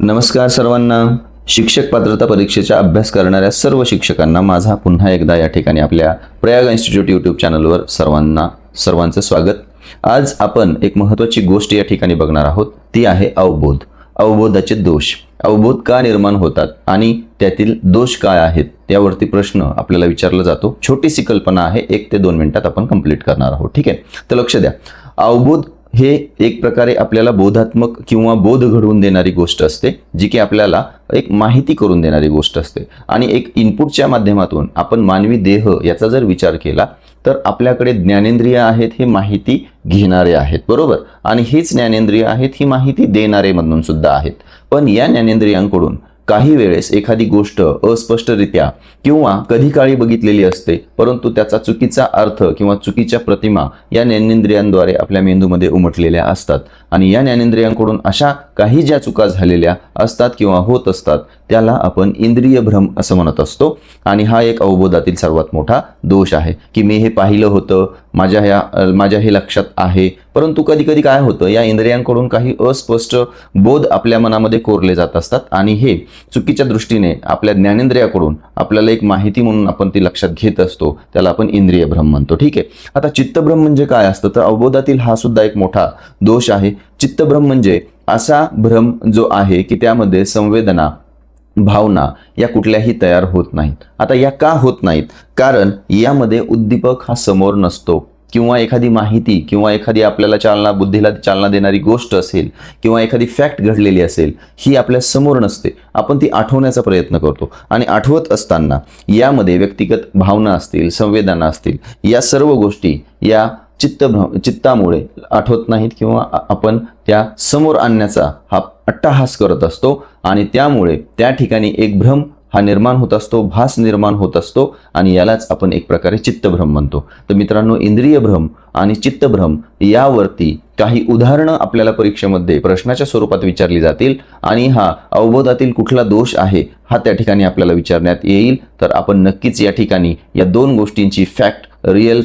नमस्कार सर्वांना. शिक्षक पात्रता परीक्षेचा अभ्यास करणाऱ्या सर्व शिक्षकांना माझा पुन्हा एकदा या ठिकाणी आपल्या प्रयाग इन्स्टिट्यूट यूट्यूब चॅनलवर सर्वांचं स्वागत. आज आपण एक महत्त्वाची गोष्ट या ठिकाणी बघणार आहोत, ती आहे अवबोध. अवबोधाचे दोष. अवबोध का निर्माण होतात आणि त्यातील दोष काय आहेत त्यावरती प्रश्न आपल्याला विचारला जातो. छोटीशी कल्पना आहे, 1 ते 2 मिनिटात आपण कंप्लीट करणार आहोत. ठीक आहे, तर लक्ष द्या. अवबोध हे एक प्रकारे आपल्याला बोधात्मक किंवा बोध घडवून देणारी गोष्ट असते, जी की आपल्याला एक माहिती करून देणारी गोष्ट असते. आणि एक इनपुटच्या माध्यमातून आपण मानवी देह याचा जर विचार केला तर आपल्याकडे ज्ञानेंद्रिय आहेत, हे माहिती घेणारे आहेत, बरोबर. आणि हीच ज्ञानेंद्रिय आहेत, ही माहिती देणारे म्हणून सुद्धा आहेत. पण या ज्ञानेंद्रियांकडून काही वेळेस एखादी गोष्ट अस्पष्टरित्या किंवा कधी काळी बघितलेली असते, परंतु त्याचा चुकीचा अर्थ किंवा चुकीच्या प्रतिमा या ज्ञानेंद्रियांद्वारे आपल्या मेंदूमध्ये उमटलेल्या असतात. आणि या ज्ञानेंद्रियांकडून अशा काही ज्या चुका झालेल्या असतात किंवा होत असतात त्याला आपण इंद्रिय भ्रम असं म्हणत असतो. आणि हा एक अवबोधातील सर्वात मोठा दोष आहे की मी हे पाहिलं होतं, माझ्या हे लक्षात आहे, परंतु कधी कधी काय होतं, या इंद्रियांकडून काही अस्पष्ट बोध आपल्या मनामध्ये कोरले जात असतात आणि हे चुकीच्या दृष्टीने आपल्या ज्ञानेंद्रियाकडून आपल्याला एक माहिती म्हणून आपण ती लक्षात घेत असतो, त्याला आपण इंद्रिय भ्रम म्हणतो. ठीक आहे, आता चित्तभ्रम म्हणजे काय असतं, तर अवबोधातील हा सुद्धा एक मोठा दोष आहे. चित्तभ्रम म्हणजे असा भ्रम जो आहे की त्यामध्ये संवेदना, भावना या कुठल्याही तयार होत नाहीत. आता या का होत नाहीत, कारण यामध्ये उद्दीपक हा समोर नसतो, किंवा एखादी माहिती किंवा एखादी आपल्याला बुद्धीला चालना देणारी गोष्ट असेल किंवा एखादी फॅक्ट घडलेली असेल, ही आपल्या समोर नसते. आपण ती आठवण्याचा प्रयत्न करतो आणि आठवत असताना यामध्ये व्यक्तिगत भावना असतील, संवेदना असतील, या सर्व गोष्टी या चित्तामुळे आठवत नाहीत किंवा आपण त्या समोर आणण्याचा हा अट्टहास करत असतो. आणि त्यामुळे त्या ठिकाणी एक भ्रम हा निर्माण होत असतो, भास निर्माण होत असतो, आणि यालाच आपण एक प्रकारे चित्तभ्रम म्हणतो. तर मित्रांनो, इंद्रिय भ्रम आणि चित्तभ्रम यावरती काही उदाहरणं आपल्याला परीक्षेमध्ये प्रश्नाच्या स्वरूपात विचारली जातील. आणि हा अवबोधातील कुठला दोष आहे हा त्या ठिकाणी आपल्याला विचारण्यात येईल. तर आपण नक्कीच या ठिकाणी या दोन गोष्टींची फॅक्ट, रिअल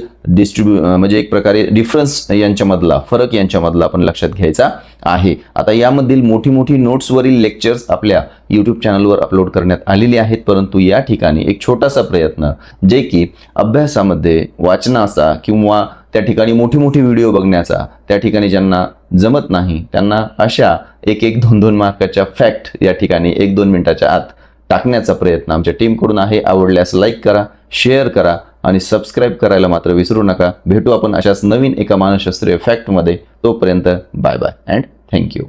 म्हणजे एक प्रकारे डिफरन्स यांच्यामधला फरक यांच्यामधला आपण लक्षात घ्यायचा आहे. आता यामधील मोठी नोट्सवरील लेक्चर्स आपल्या यूट्यूब चॅनलवर अपलोड करण्यात आलेली आहेत, परंतु या ठिकाणी एक छोटासा प्रयत्न, जे की अभ्यासामध्ये वाचनाचा किंवा त्या ठिकाणी मोठी व्हिडिओ बघण्याचा त्या ठिकाणी ज्यांना जमत नाही त्यांना अशा 1-1, 2-2 मार्काच्या फॅक्ट या ठिकाणी 1-2 मिनिटाच्या आत टाकण्याचा प्रयत्न आमच्या टीमकडून आहे. आवडल्यास लाईक करा, शेअर करा आणि सबस्क्राईब करायला मात्र विसरू नका. भेटू आपण अशाच नवीन एका मानसशास्त्रीय फॅक्टमध्ये. तोपर्यंत बाय बाय अँड थँक्यू.